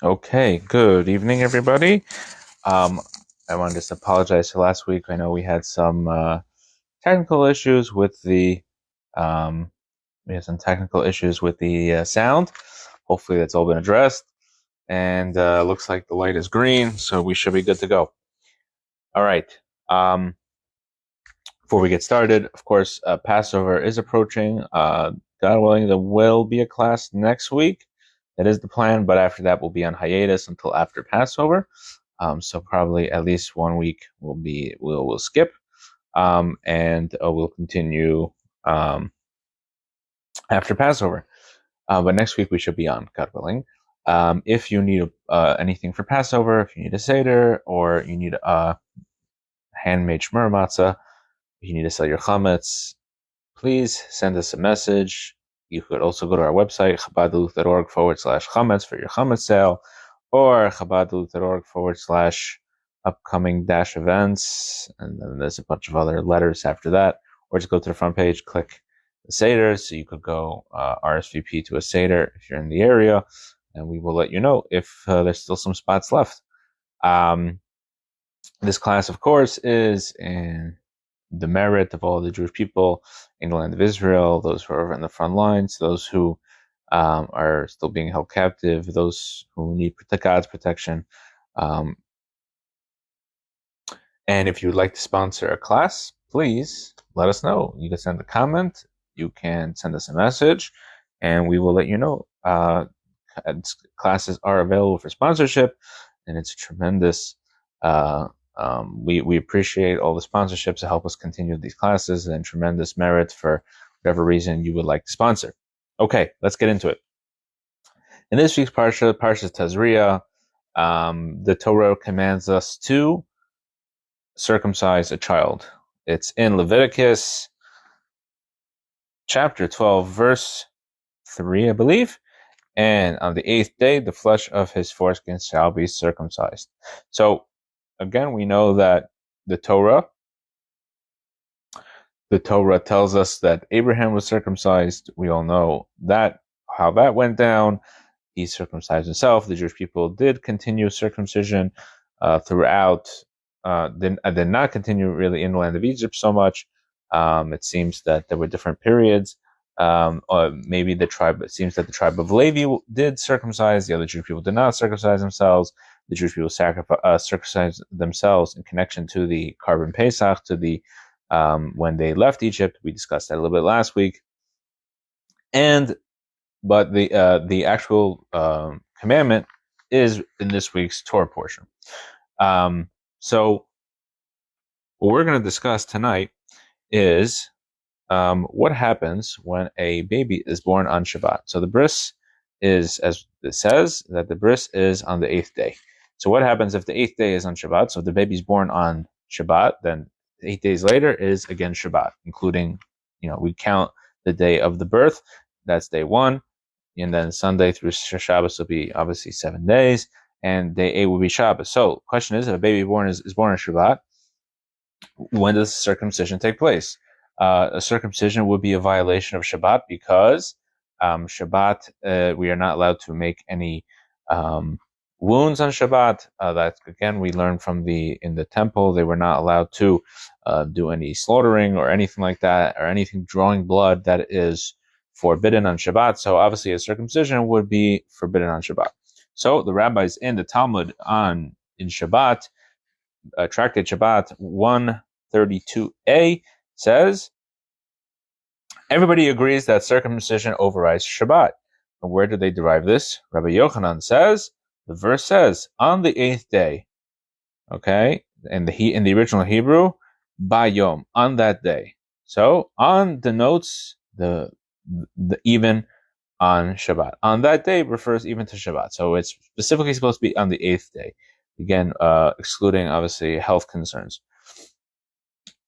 Okay, good evening, everybody. Um, I want to just apologize for last week. I know we had some technical issues with the um, sound. Hopefully, that's all been addressed, and looks like the light is green, so we should be good to go. All right. Um, Before we get started, of course, Passover is approaching. God willing, there will be a class next week. That is the plan, but after that, we'll be on hiatus until after Passover. So probably at least 1 week we'll skip, and we'll continue after Passover. But next week we should be on, God willing. If you need anything for Passover, if you need a seder or you need a handmade shmur matzah, if you need to sell your chametz, please send us a message. You could also go to our website, chabadluch.org/chametz for your chametz sale, or chabadluch.org/upcoming events. And then there's a bunch of other letters after that. Or just go to the front page, click the Seder. So you could go RSVP to a Seder if you're in the area, and we will let you know if there's still some spots left. This class, of course, is in the merit of all the Jewish people in the land of Israel, those who are in the front lines, those who are still being held captive, those who need God's protection. And if you would like to sponsor a class, please let us know. You can send a comment, you can send us a message, and we will let you know. Classes are available for sponsorship, and it's a tremendous we appreciate all the sponsorships to help us continue these classes, and tremendous merit for whatever reason you would like to sponsor. Okay, let's get into it. In this week's Parsha, Parsha Tazria, the Torah commands us to circumcise a child. It's in Leviticus chapter 12, verse 3, I believe. And on the 8th day, the flesh of his foreskin shall be circumcised. So, again, we know that the Torah tells us that Abraham was circumcised. We all know that how that went down. He circumcised himself. The Jewish people did continue circumcision throughout. Did not continue really in the land of Egypt so much. It seems that there were different periods. Or maybe it seems that the tribe of Levi did circumcise. The other Jewish people did not circumcise themselves. The Jewish people circumcised themselves in connection to the Karban Pesach, to the when they left Egypt. We discussed that a little bit last week. But the actual commandment is in this week's Torah portion. So what we're going to discuss tonight is what happens when a baby is born on Shabbat. So the bris is, as it says, that the bris is on the 8th day. So what happens if the 8th day is on Shabbat? So if the baby's born on Shabbat, then 8 days later is again Shabbat, including, we count the day of the birth. That's day 1. And then Sunday through Shabbos will be obviously 7 days. And day 8 will be Shabbos. So question is, if a baby is born on Shabbat, when does circumcision take place? A circumcision would be a violation of Shabbat because Shabbat, we are not allowed to make any wounds on Shabbat. That again we learned from in the temple, they were not allowed to do any slaughtering or anything like that, or anything drawing blood that is forbidden on Shabbat. So obviously a circumcision would be forbidden on Shabbat. So the rabbis in the Talmud in Shabbat, Tractate Shabbat 132a says, everybody agrees that circumcision overrides Shabbat. And where do they derive this? Rabbi Yochanan says, the verse says, on the 8th day. Okay, in the original Hebrew, bayom, on that day. So on denotes the even on Shabbat. On that day refers even to Shabbat. So it's specifically supposed to be on the 8th day. Again, excluding obviously health concerns.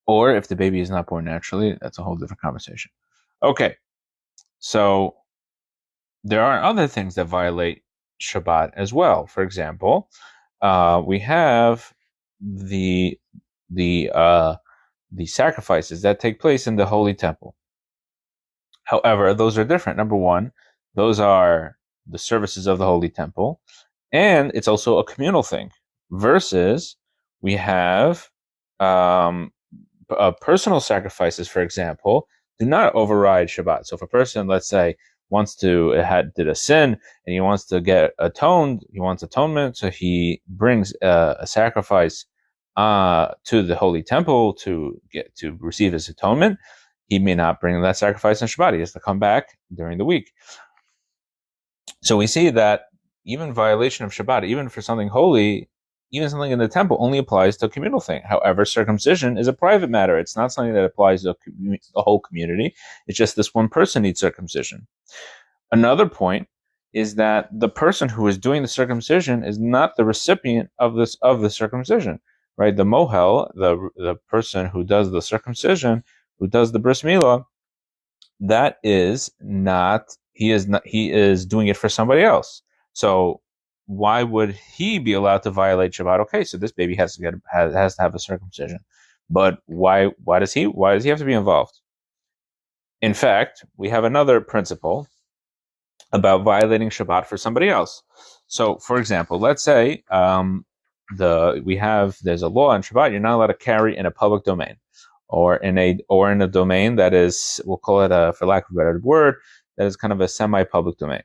Or if the baby is not born naturally, that's a whole different conversation. Okay, so there are other things that violate Shabbat as well. For example, we have the sacrifices that take place in the Holy Temple. However, those are different. Number one, those are the services of the Holy Temple, And it's also a communal thing. Versus, we have personal sacrifices, for example, do not override Shabbat. So if a person, let's say, did a sin and he wants to get atoned, he wants atonement, so he brings a sacrifice to the holy temple to receive his atonement. He may not bring that sacrifice on Shabbat. He has to come back during the week. So we see that even violation of Shabbat, even for something holy, even something in the temple, only applies to a communal thing. However, circumcision is a private matter. It's not something that applies to the whole community. It's just this one person needs circumcision. Another point is that the person who is doing the circumcision is not the recipient of the circumcision, right? The mohel, the person who does the circumcision, who does the bris milah, that is not he is doing it for somebody else. So why would he be allowed to violate Shabbat? Okay, so this baby has to have a circumcision, but why does he have to be involved? In fact, we have another principle about violating Shabbat for somebody else. So, for example, let's say there's a law on Shabbat: you're not allowed to carry in a public domain, or in a domain that is, we'll call it for lack of a better word, that is kind of a semi-public domain.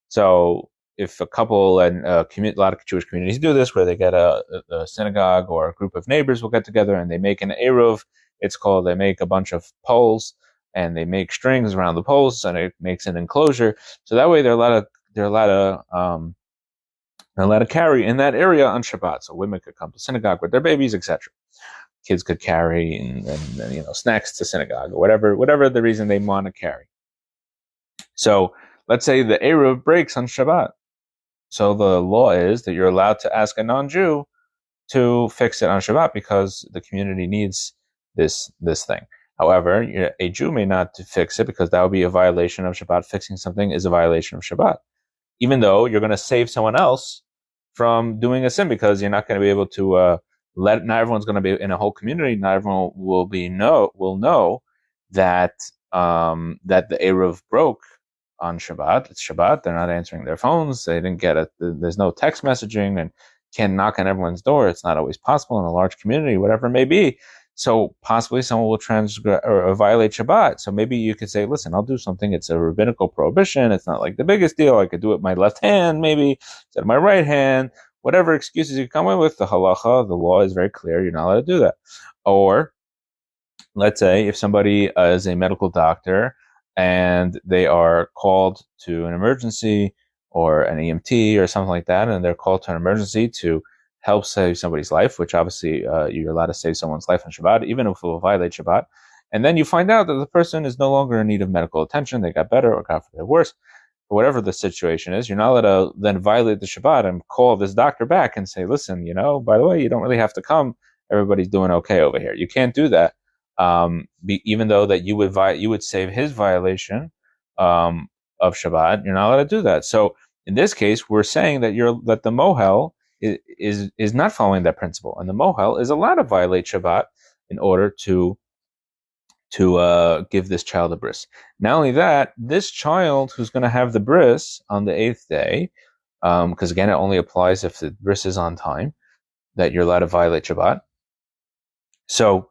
So if a couple and a lot of Jewish communities do this, where they get a synagogue or a group of neighbors will get together and they make an eruv. They make a bunch of poles and they make strings around the poles and it makes an enclosure. So that way they're allowed to carry in that area on Shabbat. So women could come to synagogue with their babies, etc. Kids could carry and snacks to synagogue or whatever the reason they want to carry. So let's say the eruv breaks on Shabbat. So the law is that you're allowed to ask a non-Jew to fix it on Shabbat because the community needs this thing. However, a Jew may not fix it because that would be a violation of Shabbat. Fixing something is a violation of Shabbat, even though you're going to save someone else from doing a sin, because you're not going to be able to not everyone's going to be in a whole community. Not everyone will know that that the eruv broke on Shabbat. It's Shabbat. They're not answering their phones. They didn't get it. There's no text messaging and can't knock on everyone's door. It's not always possible in a large community, whatever it may be. So possibly someone will transgress or violate Shabbat. So maybe you could say, listen, I'll do something. It's a rabbinical prohibition. It's not like the biggest deal. I could do it with my left hand, maybe instead of my right hand. Whatever excuses you come up with, the halacha, the law is very clear. You're not allowed to do that. Or let's say if somebody is a medical doctor and they are called to an emergency or an EMT or something like that, and they're called to an emergency to help save somebody's life, which obviously you're allowed to save someone's life on Shabbat, even if it will violate Shabbat. And then you find out that the person is no longer in need of medical attention. They got better, or God forbid worse. Whatever the situation is, you're not allowed to then violate the Shabbat and call this doctor back and say, listen, by the way, you don't really have to come. Everybody's doing okay over here. You can't do that. Even though that you would save his violation of Shabbat, you're not allowed to do that. So in this case, we're saying that the mohel is not following that principle, and the mohel is allowed to violate Shabbat in order to give this child a bris. Not only that, this child who's going to have the bris on the 8th day, because again, it only applies if the bris is on time, that you're allowed to violate Shabbat. So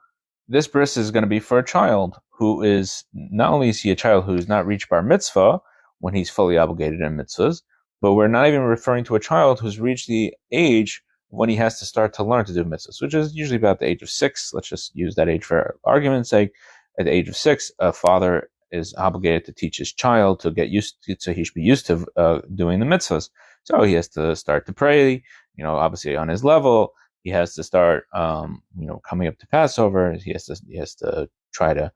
this bris is going to be for a child who is, not only is he a child who has not reached bar mitzvah when he's fully obligated in mitzvahs, but we're not even referring to a child who's reached the age when he has to start to learn to do mitzvahs, which is usually about the age of 6. Let's just use that age for argument's sake. At the age of 6, a father is obligated to teach his child to get used to, so he should be used to doing the mitzvahs. So he has to start to pray, obviously on his level. He has to start, coming up to Passover. He has to try to,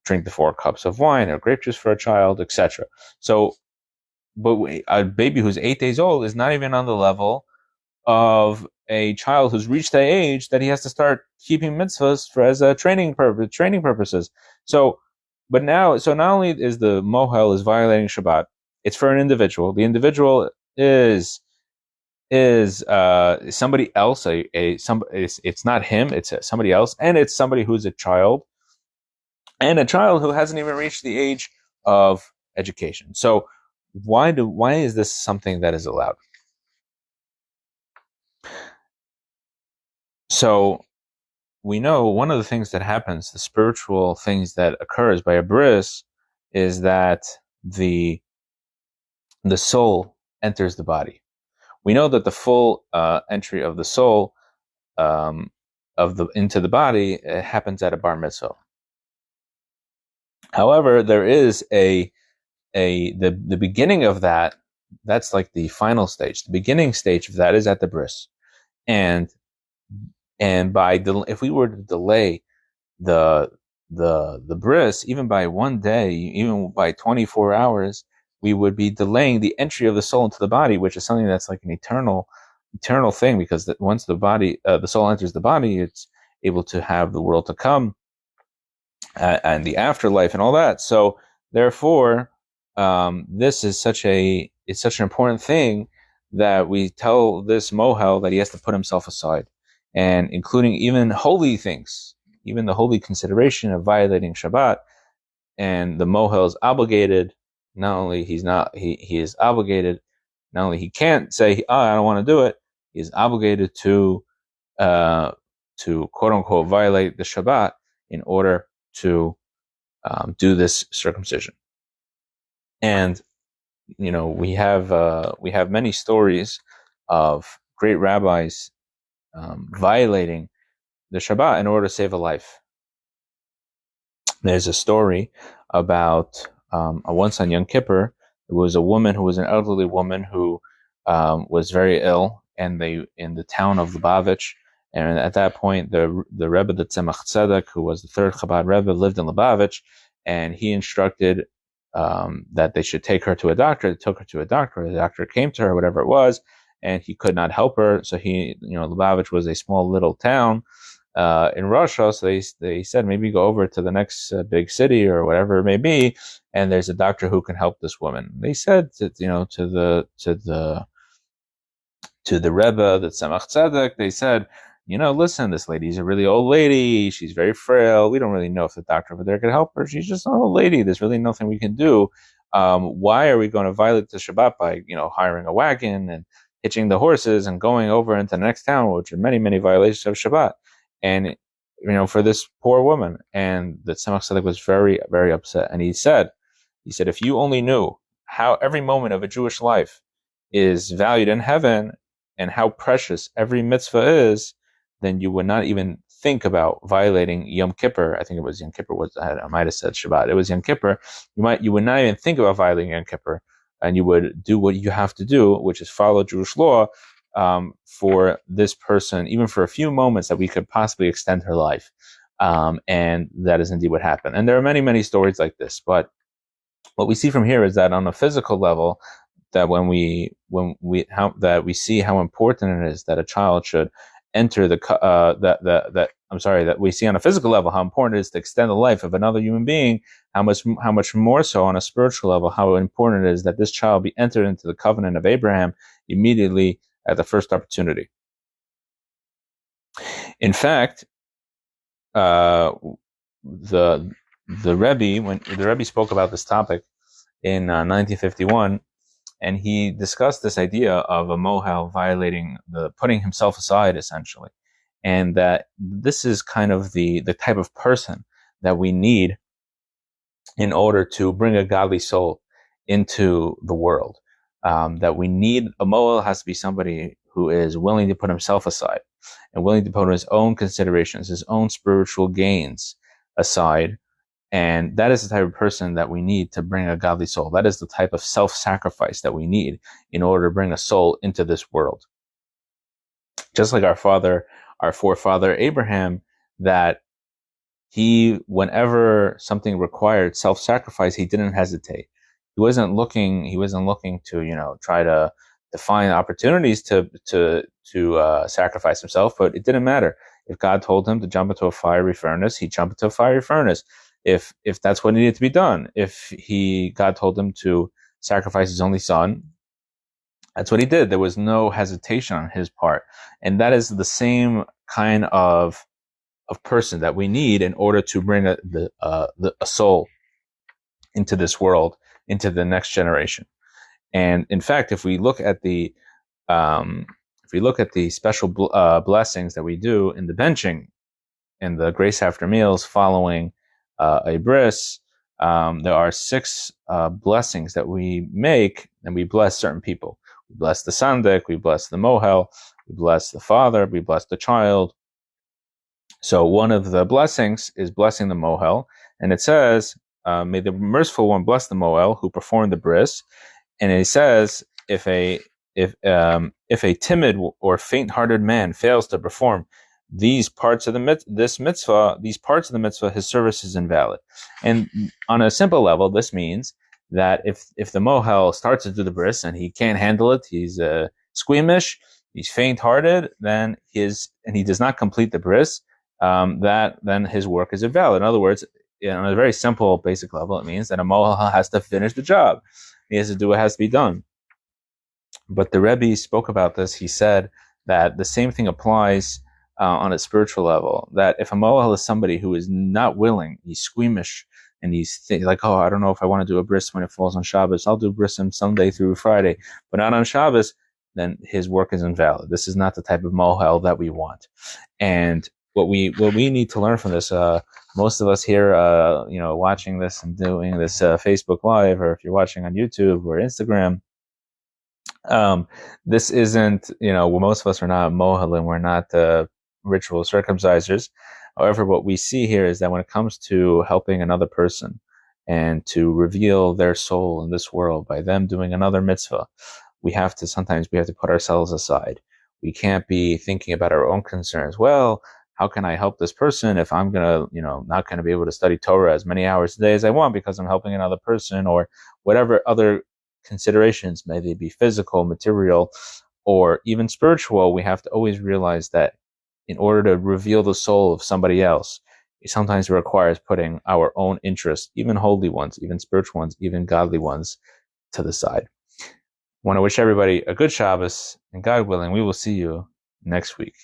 drink the 4 cups of wine or grape juice for a child, etc. So, but a baby who's 8 days old is not even on the level of a child who's reached that age that he has to start keeping mitzvahs as a training purposes. So not only is the mohel is violating Shabbat, it's for an individual. The individual is somebody else. It's not him. It's somebody else, and it's somebody who's a child, and a child who hasn't even reached the age of education. So why is this something that is allowed? So we know one of the things that happens, the spiritual things that occurs by a bris, is that the soul enters the body. We know that the full entry of the soul into the body happens at a bar mitzvah. However, there is the beginning of that. That's like the final stage. The beginning stage of that is at the bris, and if we were to delay the bris even by one day, even by 24 hours, we would be delaying the entry of the soul into the body, which is something that's like an eternal thing, because once the soul enters the body, it's able to have the world to come and the afterlife and all that. So therefore, this is such an important thing that we tell this mohel that he has to put himself aside, and including even holy things, even the holy consideration of violating Shabbat. And the mohel is obligated. Not only he is obligated. Not only he can't say, "Oh, I don't want to do it." He is obligated to quote unquote violate the Shabbat in order to do this circumcision. And we have many stories of great rabbis violating the Shabbat in order to save a life. There's a story about once on Yom Kippur, there was a woman who was an elderly woman who was very ill, and in the town of Lubavitch. And at that point, the Rebbe, the Tzemach Tzedek, who was the third Chabad Rebbe, lived in Lubavitch, and he instructed that they should take her to a doctor. They took her to a doctor. The doctor came to her, whatever it was, and he could not help her. So Lubavitch was a small little town in Russia, so they said maybe go over to the next big city or whatever it may be, and there's a doctor who can help this woman. They said to the Rebbe, the Tzemach Tzedek, they said, listen, this lady's a really old lady. She's very frail. We don't really know if the doctor over there can help her. She's just an old lady. There's really nothing we can do. Why are we going to violate the Shabbat by, hiring a wagon and hitching the horses and going over into the next town, which are many, many violations of Shabbat? And, for this poor woman. And the Tzemach Tzedek was very, very upset. And he said, if you only knew how every moment of a Jewish life is valued in heaven and how precious every mitzvah is, then you would not even think about violating Yom Kippur. I think it was Yom Kippur. I might have said Shabbat. It was Yom Kippur. You would not even think about violating Yom Kippur, and you would do what you have to do, which is follow Jewish law for this person, even for a few moments, that we could possibly extend her life. And that is indeed what happened. And there are many, many stories like this. But what we see from here is that on a physical level, that we see how important it is that a child should enter that we see on a physical level how important it is to extend the life of another human being, how much more so on a spiritual level, how important it is that this child be entered into the covenant of Abraham immediately at the first opportunity. In fact, the Rebbe, when the Rebbe spoke about this topic in 1951, and he discussed this idea of a mohel putting himself aside, essentially, and that this is kind of the type of person that we need in order to bring a godly soul into the world. That we need, a mohel has to be somebody who is willing to put himself aside and willing to put his own considerations, his own spiritual gains aside. And that is the type of person that we need to bring a godly soul. That is the type of self-sacrifice that we need in order to bring a soul into this world. Just like our forefather Abraham, that whenever something required self-sacrifice, he didn't hesitate. He wasn't looking to, try to find opportunities to sacrifice himself, but it didn't matter. If God told him to jump into a fiery furnace, he jumped into a fiery furnace. If that's what needed to be done, if God told him to sacrifice his only son, that's what he did. There was no hesitation on his part, and that is the same kind of person that we need in order to bring a soul into this world, into the next generation. And in fact, if we look at the if we look at the special blessings that we do in the benching, in the grace after meals following a bris, there are 6 blessings that we make, and we bless certain people. We bless the sandik, we bless the mohel, we bless the father, we bless the child. So one of the blessings is blessing the mohel, and it says, may the merciful one bless the mohel who performed the bris. And it says, if a timid or faint-hearted man fails to perform these parts of this mitzvah, his service is invalid. And on a simple level, this means that if the mohel starts to do the bris and he can't handle it, he's squeamish, he's faint-hearted, then he does not complete the bris, then his work is invalid. In other words, on a very simple, basic level, it means that a mohel has to finish the job. He has to do what has to be done. But the Rabbi spoke about this. He said that the same thing applies on a spiritual level, that if a mohel is somebody who is not willing, he's squeamish, and he's like, oh, I don't know if I want to do a bris when it falls on Shabbos. I'll do brisim Sunday through Friday, but not on Shabbos, then his work is invalid. This is not the type of mohel that we want. And what we need to learn from this, most of us here, watching this and doing this Facebook Live, or if you're watching on YouTube or Instagram, this isn't, most of us are not mohel, and we're not ritual circumcisers. However, what we see here is that when it comes to helping another person and to reveal their soul in this world by them doing another mitzvah, sometimes we have to put ourselves aside. We can't be thinking about our own concerns. Well, how can I help this person if I'm not going to be able to study Torah as many hours a day as I want because I'm helping another person, or whatever other considerations, may they be physical, material, or even spiritual. We have to always realize that in order to reveal the soul of somebody else, it sometimes requires putting our own interests, even holy ones, even spiritual ones, even godly ones, to the side. I want to wish everybody a good Shabbos, and God willing, we will see you next week.